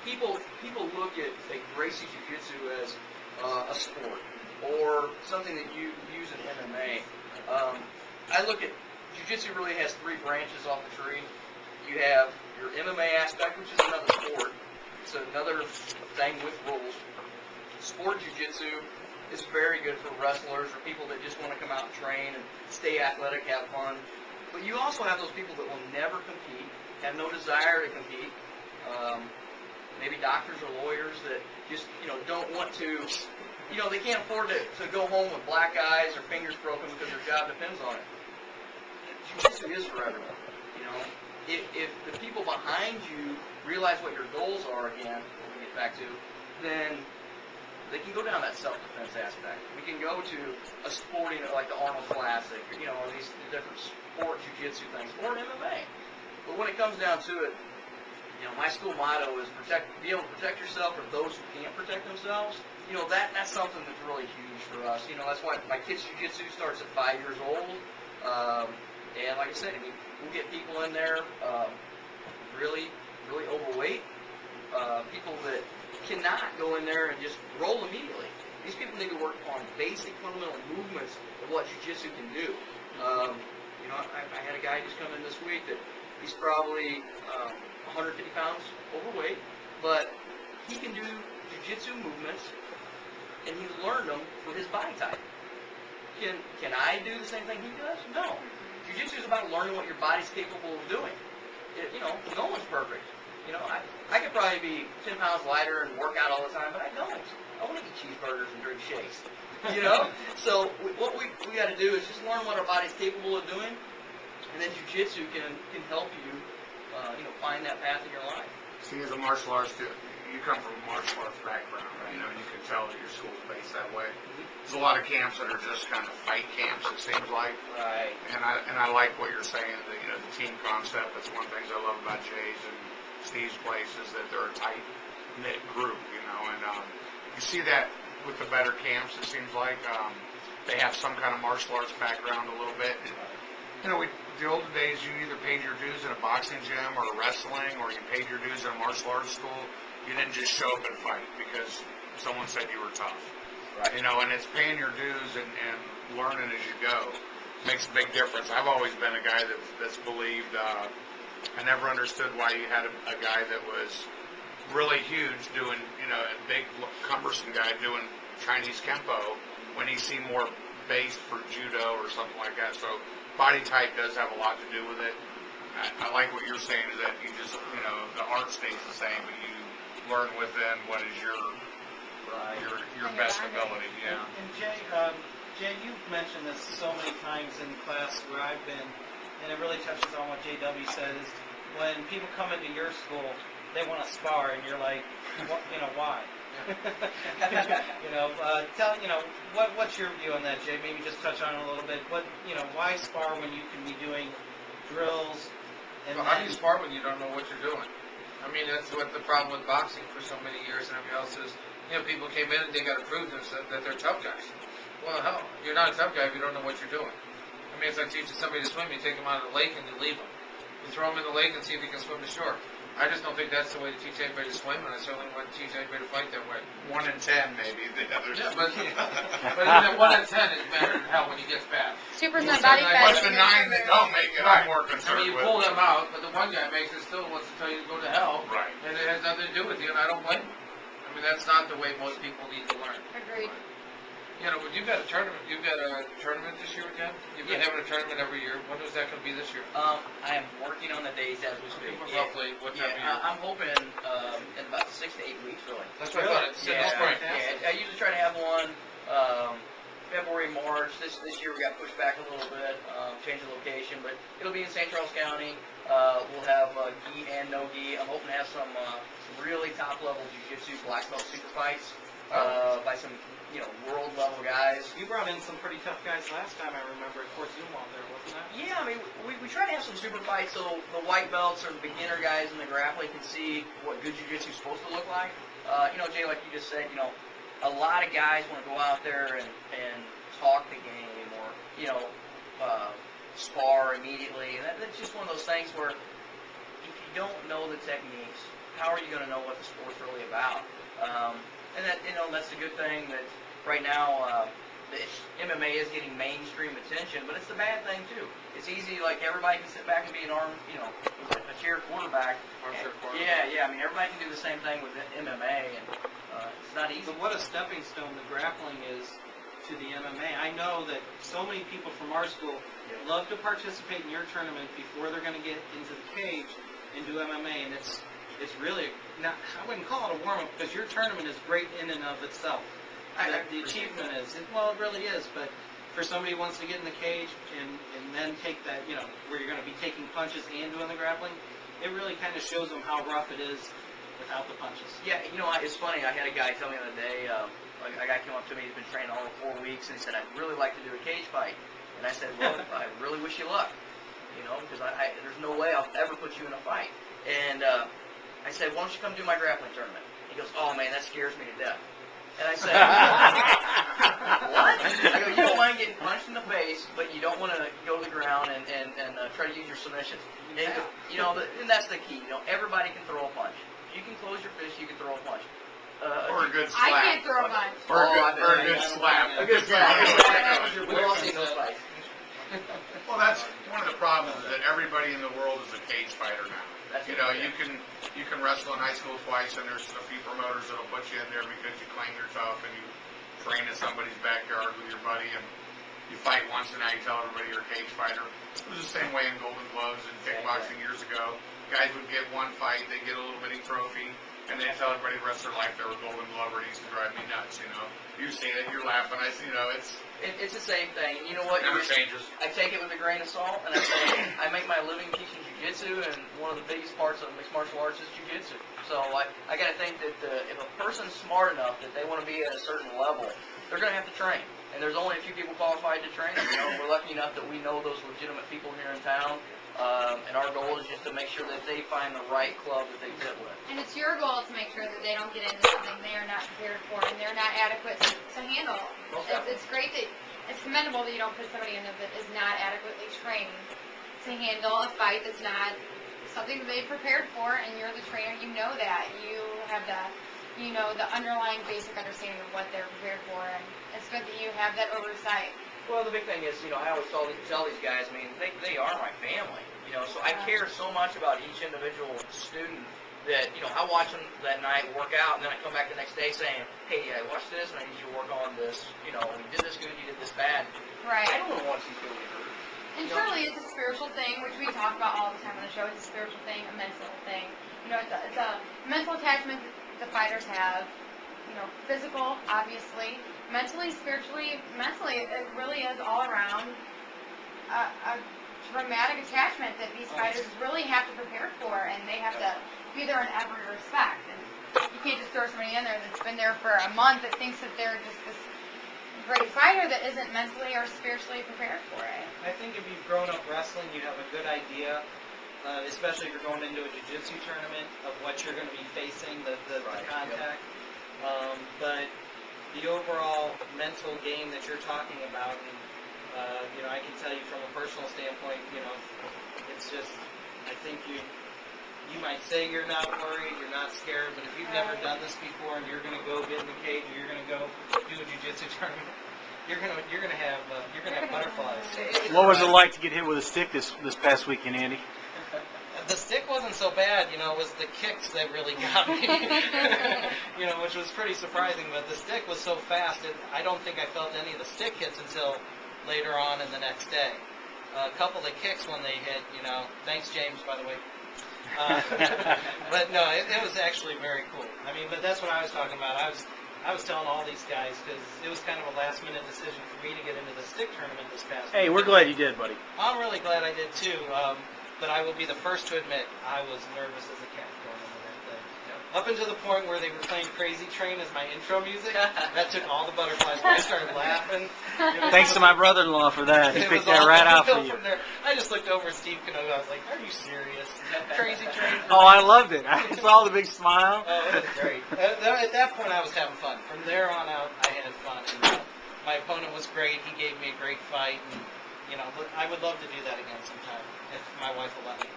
people look at Gracie Jiu-Jitsu as a sport or something that you use in MMA. I look at Jiu-Jitsu really has three branches off the tree. You have your MMA aspect, which is another sport. It's another thing with rules. Sport Jiu-Jitsu is very good for wrestlers or people that just want to come out and train and stay athletic, have fun. But you also have those people that will never compete, have no desire to compete. Maybe doctors or lawyers that just, don't want to, they can't afford to go home with black eyes or fingers broken because their job depends on it. Jiu-Jitsu is for everyone. If the people behind you realize what your goals are, again, when we get back to, then they can go down that self-defense aspect. We can go to a sporting, like the Arnold Classic, or these different sport jiu-jitsu things, or MMA. But when it comes down to it, my school motto is be able to protect yourself for those who can't protect themselves. That's something that's really huge for us. That's why my kids' jiu-jitsu starts at 5 years old. And like I said, we'll get people in there really, really overweight, people that cannot go in there and just roll immediately. These people need to work on basic fundamental movements of what jiu-jitsu can do. I had a guy just come in this week that he's probably 150 pounds overweight, but he can do jiu-jitsu movements, and he learned them with his body type. Can I do the same thing he does? No. Jiu-jitsu is about learning what your body's capable of doing. No one's perfect. I could probably be 10 pounds lighter and work out all the time, but I don't. I want to eat cheeseburgers and drink shakes. So what we got to do is just learn what our body's capable of doing, and then jiu-jitsu can help you, find that path in your life. See, as a martial arts student, you come from a martial arts background, right? And you can tell that your school's based that way. There's a lot of camps that are just kind of fight camps, it seems like. Right. And I like what you're saying, the team concept. That's one of the things I love about Jay's and Steve's place is that they're a tight-knit group, and you see that with the better camps, it seems like. They have some kind of martial arts background a little bit. The olden days, you either paid your dues in a boxing gym or wrestling, or you paid your dues in a martial arts school. You didn't just show up and fight because someone said you were tough. Right. And it's paying your dues and learning as you go makes a big difference. I've always been a guy that's believed. I never understood why you had a guy that was really huge doing, a big cumbersome guy doing Chinese Kempo when he seemed more based for judo or something like that. So body type does have a lot to do with it. I like what you're saying is that you just, the art stays the same, but you learn within what is your best ability. Yeah. And Jay, you've mentioned this so many times in class where I've been, and it really touches on what JW said, is when people come into your school, they want to spar, and you're like, why? What's your view on that, Jay? Maybe just touch on it a little bit. Why spar when you can be doing drills? And how do you spar when you don't know what you're doing? I mean, that's what the problem with boxing for so many years and everything else is. People came in and they got to prove themselves that they're tough guys. Well, hell, you're not a tough guy if you don't know what you're doing. I mean, it's like teaching somebody to swim. You take them out of the lake and you leave them. You throw them in the lake and see if he can swim to shore. I just don't think that's the way to teach anybody to swim, and I certainly wouldn't teach anybody to fight that way. 1 in 10, maybe. The others. Yeah, but even that 1 in 10 is better than hell when he gets bad. 2% body fat. What's the 9 that don't make it? I'm more concerned you with. pull them out, but the one guy makes it still wants to tell you to go to hell. Right. And it has nothing to do with you, and I don't blame him. I mean, that's not the way most people need to learn. Agreed. When you've got a tournament, you've got a tournament this year again? You've been having a tournament every year. When is that going to be this year? I am working on the days as we speak. Roughly, what time of year? I'm hoping in about 6 to 8 weeks, really. That's what I thought. It's in the spring. Yeah, I usually try to have one February, March. This year we got pushed back a little bit, change the location, but it'll be in St. Charles County. We'll have gi and no gi. I'm hoping to have some really top-level jiu-jitsu black belt super fights by some world-level guys. You brought in some pretty tough guys last time, I remember, at Fort Zumwalt there, wasn't that? Yeah, I mean, we try to have some super fights so the white belts or the beginner guys in the grappling can see what good jiu-jitsu is supposed to look like. Jay, like you just said, a lot of guys want to go out there and talk the game or, spar immediately. And that's just one of those things where don't know the techniques, how are you going to know what the sport's really about? And that, that's a good thing that right now the MMA is getting mainstream attention, but it's the bad thing too. It's easy, like everybody can sit back and be an a chair quarterback. Armchair quarterback. Yeah. I mean, everybody can do the same thing with MMA, and it's not easy. But what a stepping stone the grappling is to the MMA. I know that so many people from our school love to participate in your tournament before they're going to get into the cage and do MMA, and it's really not. I wouldn't call it a warm up because your tournament is great in and of itself. The achievement is, well, it really is. But for somebody who wants to get in the cage and then take that, where you're going to be taking punches and doing the grappling, it really kind of shows them how rough it is without the punches. Yeah, it's funny. I had a guy tell me the other day. A guy came up to me. He's been training all 4 weeks, and he said, "I'd really like to do a cage fight." And I said, "Well, I really wish you luck, because there's no way I'll ever put you in a fight." And I said, "Why don't you come do my grappling tournament?" He goes, "Oh man, that scares me to death." And I said, "What?" I go, "You don't mind getting punched in the face, but you don't want to go to the ground and try to use your submissions." And he goes, and that's the key. Everybody can throw a punch. If you can close your fist, you can throw a punch. Or a good slap. I can't throw a punch. Or a good slap. A good slap. We've all seen those fights. Well, that's one of the problems is that everybody in the world is a cage fighter now. You can wrestle in high school twice, and there's a few promoters that'll put you in there because you claim you're tough and you train in somebody's backyard with your buddy, and you fight once, and now you tell everybody you're a cage fighter. It was the same way in Golden Gloves and kickboxing years ago. Guys would get one fight, they get a little bitty trophy, and they tell everybody the rest of their life they were a Golden Glover. It used to drive me nuts. You've seen it, you're laughing. It's the same thing. You know what? It never changes. I take it with a grain of salt, and I say I make my living teaching jiu-jitsu, and one of the biggest parts of mixed martial arts is jiu-jitsu. So I got to think that if a person's smart enough that they want to be at a certain level, they're going to have to train. And there's only a few people qualified to train. We're lucky enough that we know those legitimate people here in town, and our goal is just to make sure that they find the right club that they fit with. And it's your goal to make sure that they don't get into something they are not prepared for and they're not adequate to handle. It's great that it's commendable that you don't put somebody in there that is not adequately trained to handle a fight that's not something that they prepared for, and you're the trainer. You know that. You have the underlying basic understanding of what they're prepared for, and it's good that you have that oversight. Well, the big thing is, I always tell these guys, they are my family, so I care so much about each individual student that, I watch them that night work out, and then I come back the next day saying, "Hey, I watched this, and I need you to work on this, you did this good, you did this bad." Right. I don't want to watch these people get hurt. And surely it's a spiritual thing, which we talk about all the time on the show. It's a spiritual thing, a mental thing. It's a mental attachment that the fighters have. Physical, obviously. Mentally, spiritually, it really is all around a traumatic attachment that these fighters really have to prepare for, and they have to be there in every respect. And you can't just throw somebody in there that's been there for a month that thinks that they're just this great fighter that isn't mentally or spiritually prepared for it. I think if you've grown up wrestling, you have a good idea, especially if you're going into a jiu-jitsu tournament, of what you're going to be facing, the contact. But the overall mental game that you're talking about, and I can tell you from a personal standpoint, it's just, I think you might say you're not worried, you're not scared, but if you've never done this before and you're going to go get in the cage or you're going to go do a jiu-jitsu tournament, you're gonna have butterflies. What was it like to get hit with a stick this past weekend, Andy? The stick wasn't so bad, it was the kicks that really got me, which was pretty surprising. But the stick was so fast, I don't think I felt any of the stick hits until later on in the next day. A couple of the kicks when they hit, thanks James, by the way. But no, it was actually very cool. But that's what I was talking about. I was telling all these guys, because it was kind of a last-minute decision for me to get into the stick tournament this past Hey, weekend. we're glad you did, buddy. I'm really glad I did, too. But I will be the first to admit I was nervous as a cat going into that thing. Up until the point where they were playing Crazy Train as my intro music, that took all the butterflies. I started laughing. Thanks to my brother-in-law for that. He picked that right out for you. I just looked over at Steve Canoga. I was like, "Are you serious? Crazy Train?" Oh, I loved it. I saw the big smile. Oh, it was great. At that point, I was having fun. From there on out, I had fun. And, my opponent was great. He gave me a great fight. And, I would love to do that again sometime if my wife will let me.